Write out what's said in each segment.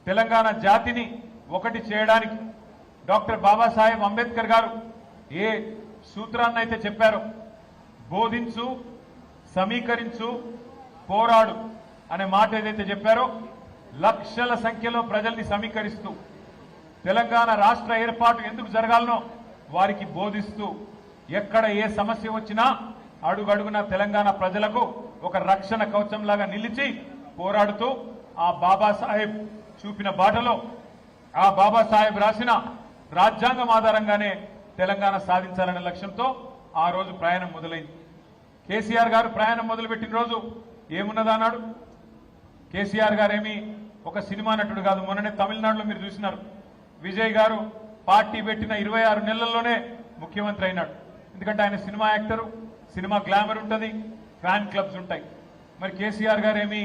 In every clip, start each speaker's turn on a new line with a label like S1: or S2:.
S1: తెలంగాణ జాతిని ఒకటి చేయడానికి డాక్టర్ బాబాసాహెబ్ అంబేద్కర్ గారు ఏ సూత్రాన్ని అయితే చెప్పారో, బోధించు, సమీకరించు, పోరాడు అనే మాట ఏదైతే చెప్పారో, లక్షల సంఖ్యలో ప్రజల్ని సమీకరిస్తూ తెలంగాణ రాష్ట్ర ఏర్పాటు ఎందుకు జరగాలనో వారికి బోధిస్తూ, ఎక్కడ ఏ సమస్య వచ్చినా అడుగడుగున తెలంగాణ ప్రజలకు ఒక రక్షణ కవచంలాగా నిలిచి పోరాడుతూ ఆ బాబాసాహెబ్ చూపిన బాటలో, ఆ బాబాసాహెబ్ రాసిన రాజ్యాంగం ఆధారంగానే తెలంగాణ సాధించాలనే లక్ష్యంతో ఆ రోజు ప్రయాణం మొదలైంది. కేసీఆర్ గారు ప్రయాణం మొదలుపెట్టిన రోజు ఏమున్నదన్నాడు? కేసీఆర్ గారేమి ఒక సినిమా నటుడు కాదు. మొన్ననే తమిళనాడులో మీరు చూసినారు, విజయ్ గారు పార్టీ పెట్టిన 26 నెలల్లోనే ముఖ్యమంత్రి అయినాడు. ఎందుకంటే ఆయన సినిమా యాక్టరు, సినిమా గ్లామర్ ఉంటుంది, ఫ్యాన్ క్లబ్స్ ఉంటాయి. మరి కేసీఆర్ గారేమి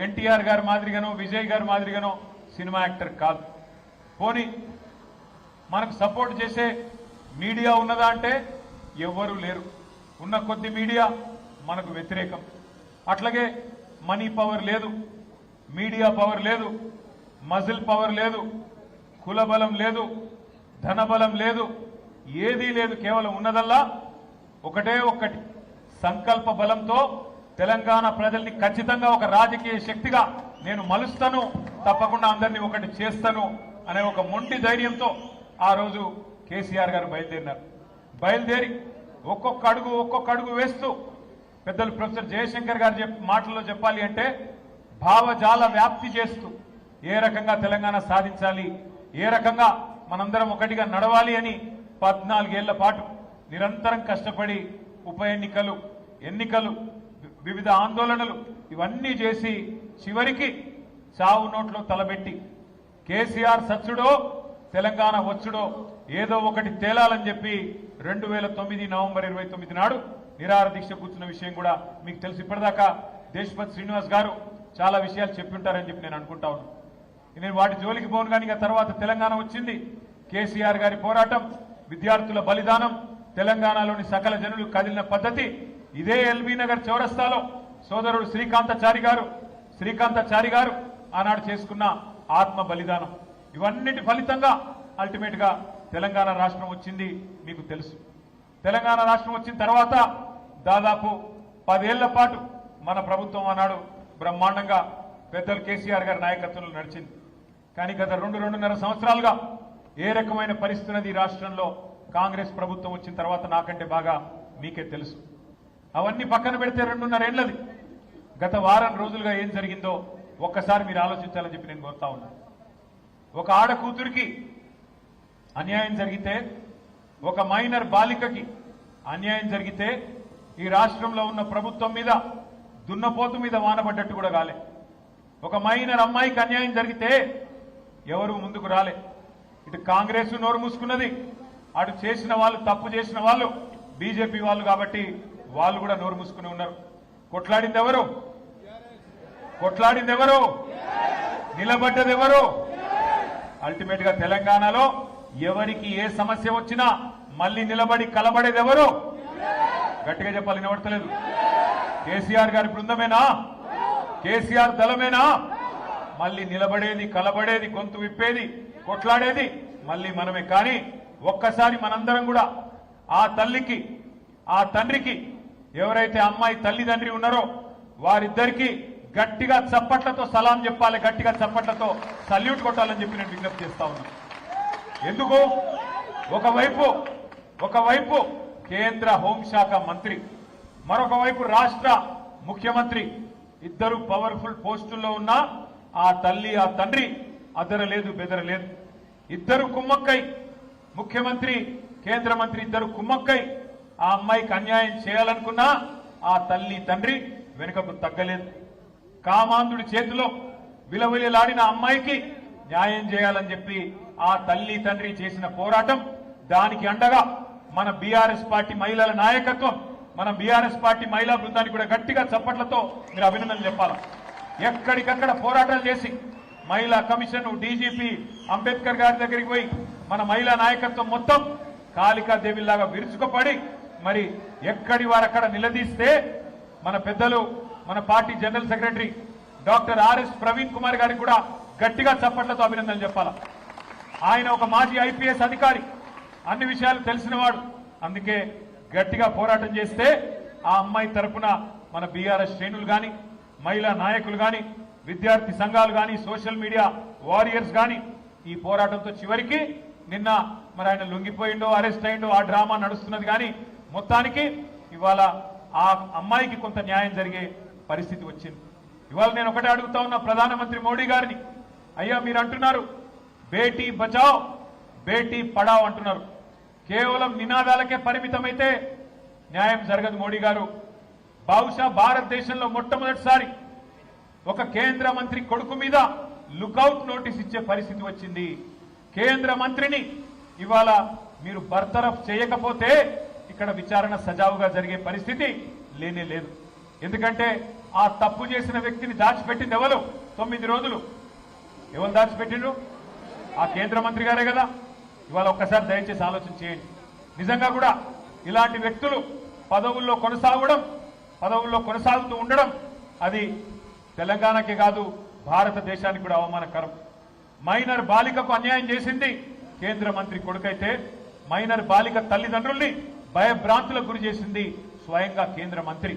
S1: ఎన్టీఆర్ గారి మాదిరిగానో విజయ్ గారి మాదిరిగానో సినిమా యాక్టర్ కాదు. పోనీ మనకు సపోర్ట్ చేసే మీడియా ఉన్నదా అంటే ఎవ్వరూ లేరు. ఉన్న కొద్ది మీడియా మనకు వ్యతిరేకం. అట్లాగే మనీ పవర్ లేదు, మీడియా పవర్ లేదు, మజిల్ పవర్ లేదు, కులబలం లేదు, ధనబలం లేదు, ఏదీ లేదు. కేవలం ఉన్నదల్లా ఒకటే ఒక్కటి, సంకల్ప బలంతో తెలంగాణ ప్రజల్ని ఖచ్చితంగా ఒక రాజకీయ శక్తిగా నేను మలుస్తాను, తప్పకుండా అందరినీ ఒకటి చేస్తాను అనే ఒక మొండి ధైర్యంతో ఆ రోజు కేసీఆర్ గారు బయలుదేరినారు. బయలుదేరి ఒక్కొక్క అడుగు వేస్తూ పెద్దలు ప్రొఫెసర్ జయశంకర్ గారు మాటల్లో చెప్పాలి అంటే భావజాల వ్యాప్తి చేస్తూ ఏ రకంగా తెలంగాణ సాధించాలి, ఏ రకంగా మనందరం ఒకటిగా నడవాలి అని 14 ఏళ్ల పాటు నిరంతరం కష్టపడి ఉప ఎన్నికలు, వివిధ ఆందోళనలు ఇవన్నీ చేసి చివరికి చావు నోట్లో తలబెట్టి కేసీఆర్ సచ్చుడో తెలంగాణ వచ్చుడో ఏదో ఒకటి తేలాలని చెప్పి 2009 నవంబర్ 29 నాడు నిరాహార దీక్ష కూర్చున్న విషయం కూడా మీకు తెలుసు. ఇప్పటిదాకా దేశపతి శ్రీనివాస్ గారు చాలా విషయాలు చెప్పింటారని చెప్పి నేను అనుకుంటా ఉన్నాను. నేను వాటి జోలికి పోను. కానీ ఇక తర్వాత తెలంగాణ వచ్చింది, కేసీఆర్ గారి పోరాటం, విద్యార్థుల బలిదానం, తెలంగాణలోని సకల జనులు కదిలిన పద్ధతి, ఇదే ఎల్బీ నగర్ చౌరస్తాలో సోదరుడు శ్రీకాంతాచారి గారు ఆనాడు చేసుకున్న ఆత్మ బలిదానం, ఇవన్నిటి ఫలితంగా అల్టిమేట్ గా తెలంగాణ రాష్ట్రం వచ్చింది. మీకు తెలుసు, తెలంగాణ రాష్ట్రం వచ్చిన తర్వాత దాదాపు 10 ఏళ్ల పాటు మన ప్రభుత్వం ఆనాడు బ్రహ్మాండంగా పెద్దలు కేసీఆర్ గారి నాయకత్వంలో నడిచింది. కానీ గత 2-2.5 సంవత్సరాలుగా ఏ రకమైన పరిస్థితి ఈ రాష్ట్రంలో కాంగ్రెస్ ప్రభుత్వం వచ్చిన తర్వాత నాకంటే బాగా మీకే తెలుసు. అవన్నీ పక్కన పెడితే 2.5 ఏళ్లది గత వారం రోజులుగా ఏం జరిగిందో ఒక్కసారి మీరు ఆలోచించాలని చెప్పి నేను కోరుతా ఉన్నాను. ఒక ఆడ కూతురికి అన్యాయం జరిగితే, ఒక మైనర్ బాలికకి అన్యాయం జరిగితే ఈ రాష్ట్రంలో ఉన్న ప్రభుత్వం మీద దున్నపోతు మీద వానబడ్డట్టు కూడా కాలే. ఒక మైనర్ అమ్మాయికి అన్యాయం జరిగితే ఎవరు ముందుకు రాలే. ఇటు కాంగ్రెస్ నోరు మూసుకున్నది, అటు చేసిన వాళ్ళు, తప్పు చేసిన వాళ్ళు బీజేపీ వాళ్ళు కాబట్టి వాళ్ళు కూడా నోరు మూసుకుని ఉన్నారు. కొట్లాడింది ఎవరు? నిలబడ్డది ఎవరు? అల్టిమేట్ గా తెలంగాణలో ఎవరికి ఏ సమస్య వచ్చినా మళ్ళీ నిలబడి కలబడేది ఎవరు? గట్టిగా చెప్పాలి, వినబడతలేదు. కేసీఆర్ గారి బృందమేనా? కేసీఆర్ దళమేనా? మళ్ళీ నిలబడేది, కలబడేది, గొంతు విప్పేది, కొట్లాడేది మళ్ళీ మనమే. కానీ ఒక్కసారి మనందరం కూడా ఆ తల్లికి, ఆ తండ్రికి, ఎవరైతే అమ్మాయి తల్లిదండ్రి ఉన్నారో వారిద్దరికీ గట్టిగా చప్పట్లతో సలాం చెప్పాలి, గట్టిగా చప్పట్లతో సల్యూట్ కొట్టాలని చెప్పి నేను విజ్ఞప్తి చేస్తా ఉన్నా. ఎందుకు? ఒకవైపు కేంద్ర హోంశాఖ మంత్రి, మరొక వైపు రాష్ట్ర ముఖ్యమంత్రి, ఇద్దరు పవర్ఫుల్ పోస్టుల్లో ఉన్న ఆ తల్లి, ఆ తండ్రి అదరలేదు, బెదరలేదు. ఇద్దరు కుమ్మక్కై, ముఖ్యమంత్రి, కేంద్ర మంత్రి ఇద్దరు కుమ్మక్కై ఆ అమ్మాయికి అన్యాయం చేయాలనుకున్నా ఆ తల్లి, తండ్రి వెనుకకు తగ్గలేదు. కామాంధుడి చేతిలో విలవిలలాడిన అమ్మాయికి న్యాయం చేయాలని చెప్పి ఆ తల్లి, తండ్రి చేసిన పోరాటం, దానికి అండగా మన బీఆర్ఎస్ పార్టీ మహిళల నాయకత్వం, మన బీఆర్ఎస్ పార్టీ మహిళా బృందానికి కూడా గట్టిగా చప్పట్లతో మీరు అభినందనలు చెప్పాలి. ఎక్కడికక్కడ పోరాటాలు చేసి మహిళా కమిషన్, డీజీపీ అంబేద్కర్ గారి దగ్గరికి పోయి మన మహిళా నాయకత్వం మొత్తం కాళికాదేవిలాగా విరుచుకుపడి మరి ఎక్కడి వారక్కడ నిలదీస్తే మన పెద్దలు, మన party general secretary doctor RS Praveen Kumar గారికి కూడా గట్టిగా చప్పట్లతో అభినందనలు చెప్పాలా. ఆయన ఒక మాజీ ఐపీఎస్ అధికారి, అన్ని విషయాలు తెలిసినవాడు. అందుకే గట్టిగా పోరాటం చేస్తే ఆ అమ్మాయి తరపున మన బీఆర్ఎస్ శ్రేణులు కానీ, మహిళా నాయకులు కానీ, విద్యార్థి సంఘాలు కానీ, సోషల్ మీడియా వారియర్స్ కానీ ఈ పోరాటంతో చివరికి నిన్న మరి ఆయన లొంగిపోయిండో, అరెస్ట్ అయిండో, ఆ డ్రామా నడుస్తున్నది. కానీ మొత్తానికి ఇవాళ ఆ అమ్మాయికి కొంత న్యాయం జరిగే పరిస్థితి వచ్చింది. ఇవాళ నేను ఒకటే అడుగుతా ఉన్నా ప్రధానమంత్రి మోడీ గారిని, అయ్యా మీరు అంటున్నారు బేటీ బచావ్ బేటీ పడావ్ అంటున్నారు, కేవలం నినాదాలకే పరిమితమైతే న్యాయం జరగదు మోడీ గారు. బహుశా భారతదేశంలో మొట్టమొదటిసారి ఒక కేంద్ర మంత్రి కొడుకు మీద లుకౌట్ నోటీస్ ఇచ్చే పరిస్థితి వచ్చింది. కేంద్ర మంత్రిని ఇవాళ మీరు బర్తరఫ్ చేయకపోతే ఇక్కడ విచారణ సజావుగా జరిగే పరిస్థితి లేనే లేదు. ఎందుకంటే ఆ తప్పు చేసిన వ్యక్తిని దాచిపెట్టింది ఎవరు? 9 రోజులు ఎవరు దాచిపెట్టిండ్రు? ఆ కేంద్ర మంత్రి గారే కదా. ఇవాళ ఒక్కసారి దయచేసి ఆలోచన చేయండి. నిజంగా కూడా ఇలాంటి వ్యక్తులు పదవుల్లో కొనసాగుతూ ఉండడం అది తెలంగాణకే కాదు భారతదేశానికి కూడా అవమానకరం. మైనర్ బాలికకు అన్యాయం చేసింది కేంద్ర మంత్రి కొడుకైతే, మైనర్ బాలిక తల్లిదండ్రుల్ని భయభ్రాంతులకు గురి చేసింది స్వయంగా కేంద్ర మంత్రి.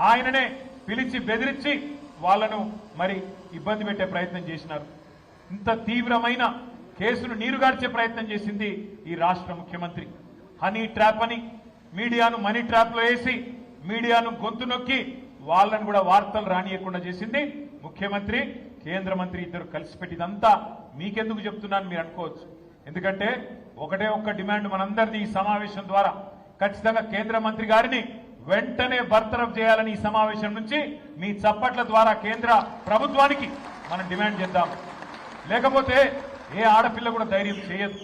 S1: ఆయననే పిలిచి బెదిరించి వాళ్లను మరి ఇబ్బంది పెట్టే ప్రయత్నం చేసినారు. ఇంత తీవ్రమైన కేసును నీరుగార్చే ప్రయత్నం చేసింది ఈ రాష్ట్ర ముఖ్యమంత్రి. హనీ ట్రాప్ అని మీడియాను మనీ ట్రాప్ లో వేసి మీడియాను గొంతు నొక్కి వాళ్ళను కూడా వార్తలు రానియకుండా చేసింది ముఖ్యమంత్రి, కేంద్ర మంత్రి ఇద్దరు కలిసి పెట్టిదంతా మీకెందుకు చెప్తున్నాను మీరు అనుకోవచ్చు. ఎందుకంటే ఒకటే ఒక్క డిమాండ్ మనందరిది ఈ సమావేశం ద్వారా, ఖచ్చితంగా కేంద్ర మంత్రి గారిని వెంటనే బర్తరఫ్ చేయాలని ఈ సమావేశం నుంచి మీ చప్పట్ల ద్వారా కేంద్ర ప్రభుత్వానికి మనం డిమాండ్ చేద్దాం. లేకపోతే ఏ ఆడపిల్ల కూడా ధైర్యం చేయదు.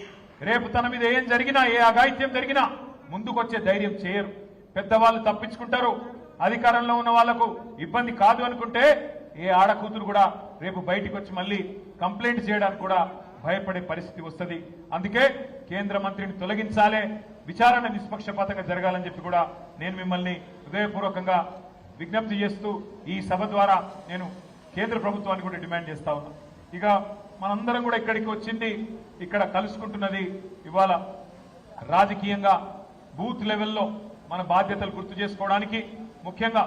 S1: రేపు తన మీద ఏం జరిగినా, ఏ అఘాయిత్యం జరిగినా ముందుకొచ్చే ధైర్యం చేయరు. పెద్దవాళ్ళు తప్పించుకుంటారు. అధికారంలో ఉన్న వాళ్లకు ఇబ్బంది కాదు అనుకుంటే ఏ ఆడకూతురు కూడా రేపు బయటికి వచ్చి మళ్ళీ కంప్లైంట్ చేయడానికి కూడా భయపడే పరిస్థితి వస్తుంది. అందుకే కేంద్ర మంత్రిని తొలగించాలే, విచారణ నిష్పక్షపాతంగా జరగాలని చెప్పి కూడా నేను మిమ్మల్ని హృదయపూర్వకంగా విజ్ఞప్తి చేస్తూ ఈ సభ ద్వారా నేను కేంద్ర ప్రభుత్వాన్ని కూడా డిమాండ్ చేస్తా ఉన్నా. ఇక మనందరం కూడా ఇక్కడికి వచ్చింది, ఇక్కడ కలుసుకుంటున్నది ఇవాళ రాజకీయంగా బూత్ లెవెల్లో మన బాధ్యతలు గుర్తు చేసుకోవడానికి, ముఖ్యంగా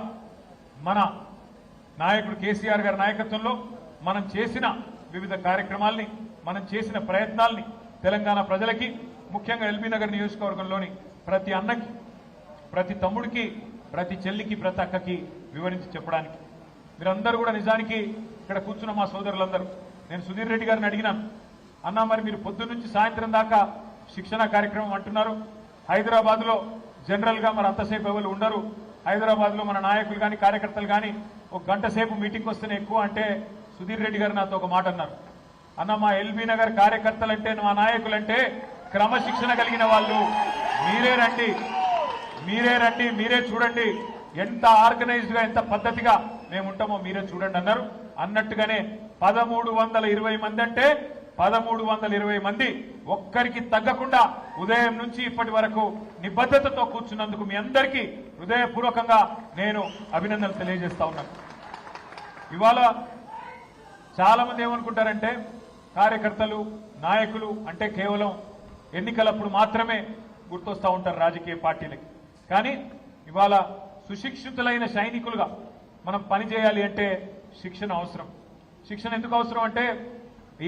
S1: మన నాయకుడు కేసీఆర్ గారి నాయకత్వంలో మనం చేసిన వివిధ కార్యక్రమాల్ని, మనం చేసిన ప్రయత్నాల్ని తెలంగాణ ప్రజలకి, ముఖ్యంగా ఎల్బీ నగర్ నియోజకవర్గంలోని ప్రతి అన్నకి, ప్రతి తమ్ముడికి, ప్రతి చెల్లికి, ప్రతి అక్కకి వివరించి చెప్పడానికి. మీరందరూ కూడా నిజానికి ఇక్కడ కూర్చున్న మా సోదరులందరూ, నేను సుధీర్ రెడ్డి గారిని అడిగినాను, అన్నా మరి మీరు పొద్దున్న నుంచి సాయంత్రం దాకా శిక్షణ కార్యక్రమం అంటున్నారు, హైదరాబాద్ లో జనరల్ గా మరి అంతసేపు ఎవరు ఉండరు, హైదరాబాద్ లో మన నాయకులు కానీ కార్యకర్తలు కానీ ఒక గంట సేపు మీటింగ్ వస్తేనే ఎక్కువ అంటే సుధీర్ రెడ్డి గారు నాతో ఒక మాట అన్నారు, అన్న మా ఎల్బీ నగర్ కార్యకర్తలంటే మా నాయకులంటే క్రమశిక్షణ కలిగిన వాళ్ళు, మీరే రండి మీరే చూడండి ఎంత ఆర్గనైజ్డ్ గా ఎంత పద్ధతిగా మేము ఉంటామో మీరే చూడండి అన్నారు. అన్నట్టుగానే 1320 మంది అంటే 1320 మంది ఒక్కరికి తగ్గకుండా ఉదయం నుంచి ఇప్పటి వరకు నిబద్ధతతో కూర్చున్నందుకు మీ అందరికీ హృదయపూర్వకంగా నేను అభినందనలు తెలియజేస్తా ఉన్నాను. ఇవాళ చాలా మంది ఏమనుకుంటారంటే కార్యకర్తలు, నాయకులు అంటే కేవలం ఎన్నికలప్పుడు మాత్రమే గుర్తొస్తూ ఉంటారు రాజకీయ పార్టీలకి. కానీ ఇవాళ సుశిక్షితులైన సైనికులుగా మనం పనిచేయాలి అంటే శిక్షణ అవసరం. శిక్షణ ఎందుకు అవసరం అంటే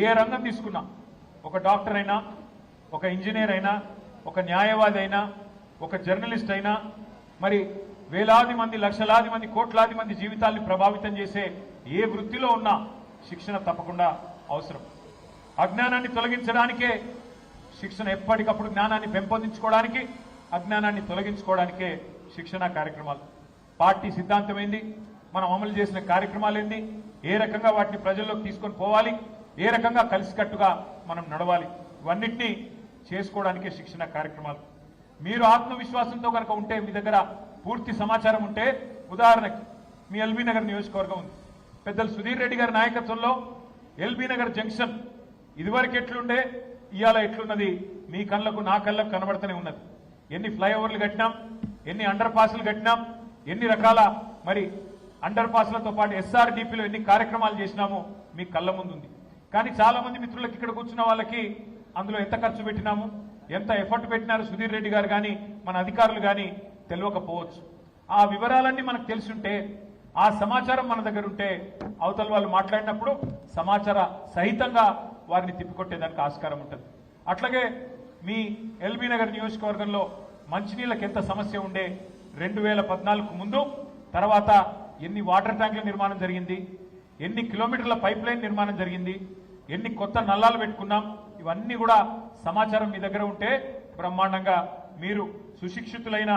S1: ఏ రంగం తీసుకున్నా, ఒక డాక్టర్ అయినా, ఒక ఇంజనీర్ అయినా, ఒక న్యాయవాది అయినా, ఒక జర్నలిస్ట్ అయినా, మరి వేలాది మంది, లక్షలాది మంది, కోట్లాది మంది జీవితాల్ని ప్రభావితం చేసే ఏ వృత్తిలో ఉన్నా శిక్షణ తప్పకుండా అవసరం. అజ్ఞానాన్ని తొలగించడానికే శిక్షణ, ఎప్పటికప్పుడు జ్ఞానాన్ని పెంపొందించుకోవడానికి, అజ్ఞానాన్ని తొలగించుకోవడానికే శిక్షణ కార్యక్రమాలు. పార్టీ సిద్ధాంతం ఏంది, మనం అమలు చేసిన కార్యక్రమాలు ఏంది, ఏ రకంగా వాటిని ప్రజల్లోకి తీసుకొని పోవాలి, ఏ రకంగా కలిసికట్టుగా మనం నడవాలి, ఇవన్నిటినీ చేసుకోవడానికే శిక్షణ కార్యక్రమాలు. మీరు ఆత్మవిశ్వాసంతో కనుక ఉంటే, మీ దగ్గర పూర్తి సమాచారం ఉంటే, ఉదాహరణకి మీ ఎల్బీ నగర్ నియోజకవర్గం ఉంది, పెద్దలు సుధీర్ రెడ్డి గారి నాయకత్వంలో ఎల్బీ నగర్ జంక్షన్ ఇదివరకు ఎట్లుండే, ఇవాళ ఎట్లున్నది మీ కళ్ళకు నా కళ్ళకు కనబడుతూనే ఉన్నది. ఎన్ని ఫ్లైఓవర్లు కట్టినాం, ఎన్ని అండర్ పాస్లు కట్టినాం, ఎన్ని రకాల మరి అండర్ పాస్లతో పాటు ఎస్ఆర్డీపీలో ఎన్ని కార్యక్రమాలు చేసినామో మీ కళ్ళ ముందుంది. కానీ చాలా మంది మిత్రులకు ఇక్కడ కూర్చున్న వాళ్ళకి అందులో ఎంత ఖర్చు పెట్టినాము, ఎంత ఎఫర్ట్ పెట్టినారు సుధీర్ రెడ్డి గారు కానీ మన అధికారులు కానీ తెలియకపోవచ్చు. ఆ వివరాలన్నీ మనకు తెలిసి ఆ సమాచారం మన దగ్గర ఉంటే అవతల వాళ్ళు మాట్లాడినప్పుడు సమాచార సహితంగా వారిని తిప్పికొట్టేదానికి ఆస్కారం ఉంటుంది. అట్లాగే మీ ఎల్బీ నగర్ నియోజకవర్గంలో మంచినీళ్ళకి ఎంత సమస్య ఉండే 2014 ముందు, తర్వాత ఎన్ని వాటర్ ట్యాంకుల నిర్మాణం జరిగింది, ఎన్ని కిలోమీటర్ల పైప్ లైన్ నిర్మాణం జరిగింది, ఎన్ని కొత్త నల్లాలు పెట్టుకున్నాం, ఇవన్నీ కూడా సమాచారం మీ దగ్గర ఉంటే బ్రహ్మాండంగా మీరు సుశిక్షితులైన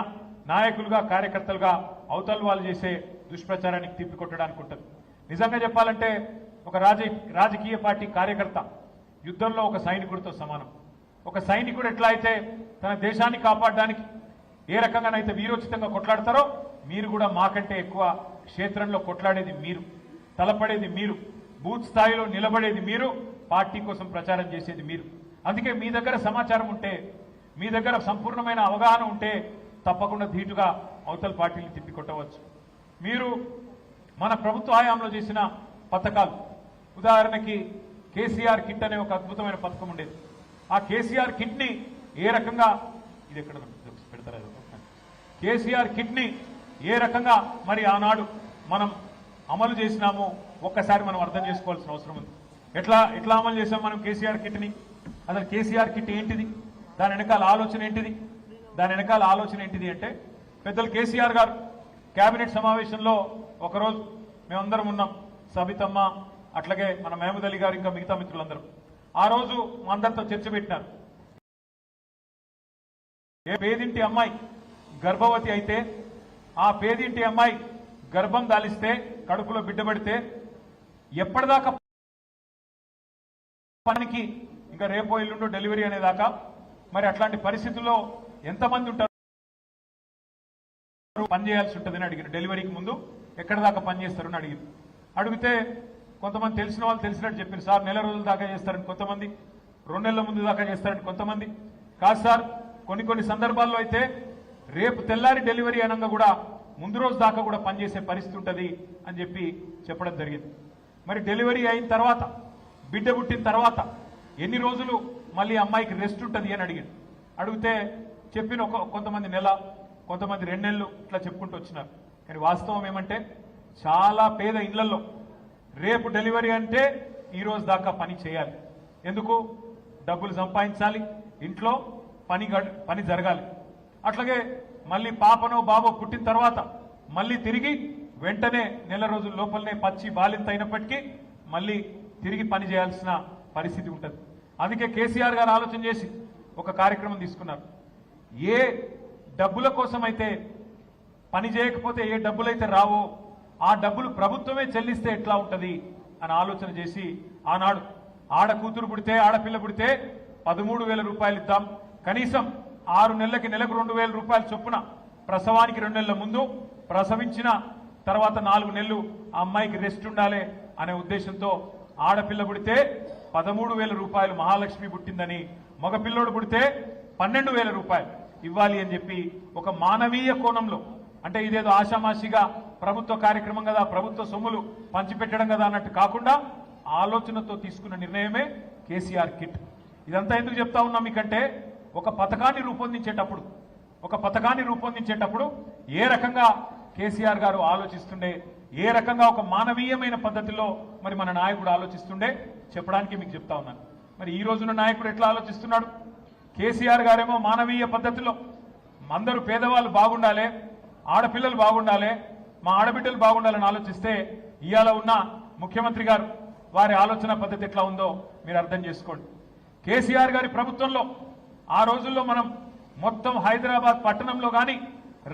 S1: నాయకులుగా కార్యకర్తలుగా అవతల వాళ్ళు చేసే దుష్ప్రచారానికి తిప్పికొట్టడానికి ఉంటుంది. నిజంగా చెప్పాలంటే ఒక రాజకీయ పార్టీ కార్యకర్త యుద్ధంలో ఒక సైనికుడితో సమానం. ఒక సైనికుడు ఎట్లా అయితే తన దేశాన్ని కాపాడడానికి ఏ రకంగానైతే వీరోచితంగా కొట్లాడతారో మీరు కూడా మాకంటే ఎక్కువ క్షేత్రంలో కొట్లాడేది మీరు, తలపడేది మీరు, బూత్ స్థాయిలో నిలబడేది మీరు, పార్టీ కోసం ప్రచారం చేసేది మీరు. అందుకే మీ దగ్గర సమాచారం ఉంటే, మీ దగ్గర సంపూర్ణమైన అవగాహన ఉంటే తప్పకుండా ధీటుగా అవతల పార్టీని తిప్పికొట్టవచ్చు. మీరు మన ప్రభుత్వ హయాంలో చేసిన పథకాలు, ఉదాహరణకి కేసీఆర్ కిట్ అనే ఒక అద్భుతమైన పథకం ఉండేది. ఆ కేసీఆర్ కిట్ ని ఏ రకంగా, ఇది ఎక్కడ పెడతారా, కేసీఆర్ కిట్ ని ఏ రకంగా మరి ఆనాడు మనం అమలు చేసినామో ఒక్కసారి మనం అర్థం చేసుకోవాల్సిన అవసరం ఉంది. ఎట్లా అమలు చేసాం మనం కేసీఆర్ కిట్ ని? అసలు కేసీఆర్ కిట్ ఏంటిది, దాని వెనకాల ఆలోచన ఏంటిది? దాని వెనకాల ఆలోచన ఏంటిది అంటే, పెద్దలు కేసీఆర్ గారు కేబినెట్ సమావేశంలో ఒకరోజు మేమందరం ఉన్నాం, సబితమ్మ, అట్లాగే మన మహమూద్ అలీ గారు, ఇంకా మిగతా మిత్రులందరూ. ఆ రోజు మా అందరితో చర్చ పెట్టినారు. ఏ పేదింటి అమ్మాయి గర్భవతి అయితే, ఆ పేదింటి అమ్మాయి గర్భం దాలిస్తే, కడుపులో బిడ్డ పడితే ఎప్పటిదాకా పనికి, ఇంకా రేపో ఇల్లుండో డెలివరీ అనేదాకా, మరి అట్లాంటి పరిస్థితుల్లో ఎంతమంది ఉంటారు పని చేయాల్సి ఉంటుందని అడిగిన. డెలివరీకి ముందు ఎక్కడి దాకా పని చేస్తారని అడిగింది. అడిగితే కొంతమంది తెలిసిన వాళ్ళు తెలిసినట్టు చెప్పారు, సార్ నెల రోజుల దాకా చేస్తారని కొంతమంది, 2 నెలల ముందు దాకా చేస్తారని కొంతమంది. కాదు సార్, కొన్ని సందర్భాల్లో అయితే రేపు తెల్లారి డెలివరీ అనగా కూడా ముందు రోజు దాకా కూడా పనిచేసే పరిస్థితి ఉంటుంది అని చెప్పడం జరిగింది. మరి డెలివరీ అయిన తర్వాత, బిడ్డ పుట్టిన తర్వాత ఎన్ని రోజులు మళ్ళీ అమ్మాయికి రెస్ట్ ఉంటుంది అని అడిగాను. అడిగితే చెప్పిన కొంతమంది నెల, కొంతమంది 2 నెలలు ఇట్లా చెప్పుకుంటూ వచ్చినారు. కానీ వాస్తవం ఏమంటే చాలా పేద ఇళ్లలో రేపు డెలివరీ అంటే ఈ రోజు దాకా పని చేయాలి. ఎందుకు? డబ్బులు సంపాదించాలి, ఇంట్లో పని జరగాలి. అట్లాగే మళ్ళీ పాపనో బాబో పుట్టిన తర్వాత మళ్ళీ తిరిగి వెంటనే నెల రోజుల లోపలనే పచ్చి బాలింత అయినప్పటికీ మళ్ళీ తిరిగి పని చేయాల్సిన పరిస్థితి ఉంటుంది. అందుకే కేసీఆర్ గారు ఆలోచన చేసి ఒక కార్యక్రమం తీసుకున్నారు. ఏ డబ్బుల కోసం అయితే పని చేయకపోతే, ఏ డబ్బులైతే రావో ఆ డబ్బులు ప్రభుత్వమే చెల్లిస్తే ఎట్లా ఉంటుంది అని ఆలోచన చేసి, ఆనాడు ఆడ కూతురు పుడితే, ఆడపిల్ల పుడితే 13,000 రూపాయలు ఇద్దాం, కనీసం 6 నెలలకి నెలకు 2,000 రూపాయలు చొప్పున, ప్రసవానికి 2 నెలల ముందు, ప్రసవించిన తర్వాత 4 నెలలు ఆ అమ్మాయికి రెస్ట్ ఉండాలి అనే ఉద్దేశంతో ఆడపిల్ల పుడితే 13,000 రూపాయలు మహాలక్ష్మి పుట్టిందని, మగపిల్లోడు పుడితే 12,000 రూపాయలు ఇవ్వాలి అని చెప్పి ఒక మానవీయ కోణంలో, అంటే ఇదేదో ఆషామాషిగా ప్రభుత్వ కార్యక్రమం కదా, ప్రభుత్వ సొమ్ములు పంచిపెట్టడం కదా అన్నట్టు కాకుండా ఆలోచనతో తీసుకున్న నిర్ణయమే కేసీఆర్ కిట్. ఇదంతా ఎందుకు చెప్తా ఉన్నాం మీకంటే, ఒక పథకాన్ని రూపొందించేటప్పుడు ఏ రకంగా కేసీఆర్ గారు ఆలోచిస్తుండే, ఏ రకంగా ఒక మానవీయమైన పద్ధతిలో మరి మన నాయకుడు ఆలోచిస్తుండే చెప్పడానికి మీకు చెప్తా ఉన్నాను. మరి ఈ రోజున నాయకుడు ఎట్లా ఆలోచిస్తున్నాడు? కేసీఆర్ గారేమో మానవీయ పద్ధతిలో అందరూ పేదవాళ్ళు బాగుండాలి, ఆడపిల్లలు బాగుండాలి, మా ఆడబిడ్డలు బాగుండాలని ఆలోచిస్తే, ఇవాళ ఉన్న ముఖ్యమంత్రి గారు వారి ఆలోచన పద్ధతి ఎట్లా ఉందో మీరు అర్థం చేసుకోండి. కేసీఆర్ గారి ప్రభుత్వంలో ఆ రోజుల్లో మనం మొత్తం హైదరాబాద్ పట్టణంలో కానీ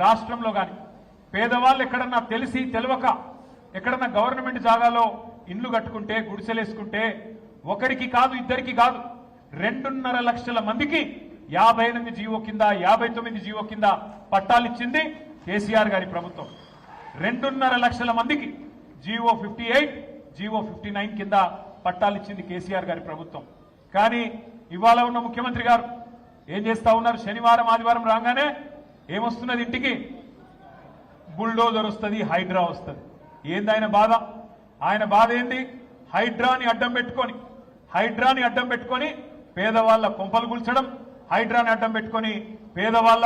S1: రాష్ట్రంలో కానీ పేదవాళ్ళు ఎక్కడన్నా తెలిసి తెలవక ఎక్కడన్నా గవర్నమెంట్ జాగాలో ఇండ్లు కట్టుకుంటే, గుడిసెలేసుకుంటే, ఒకరికి కాదు, ఇద్దరికి కాదు, 2.5 లక్షల మందికి 58 జీవో కింద, 59 జీవో కింద పట్టాలిచ్చింది కేసీఆర్ గారి ప్రభుత్వం. 2.5 లక్షల మందికి జీవో 58, జీవో 59 కింద పట్టాలిచ్చింది కేసీఆర్ గారి ప్రభుత్వం. కానీ ఇవాళ ఉన్న ముఖ్యమంత్రి గారు ఏం చేస్తా ఉన్నారు? శనివారం ఆదివారం రాగానే ఏమొస్తున్నది ఇంటికి? బుల్డోజర్ వస్తుంది, హైడ్రా వస్తుంది. ఏంది ఆయన బాధ? ఆయన బాధ ఏంది? హైడ్రాని అడ్డం పెట్టుకొని హైడ్రాని అడ్డం పెట్టుకొని పేదవాళ్ళ కొంపలు కూల్చడం, హైడ్రాని అడ్డం పెట్టుకొని పేదవాళ్ళ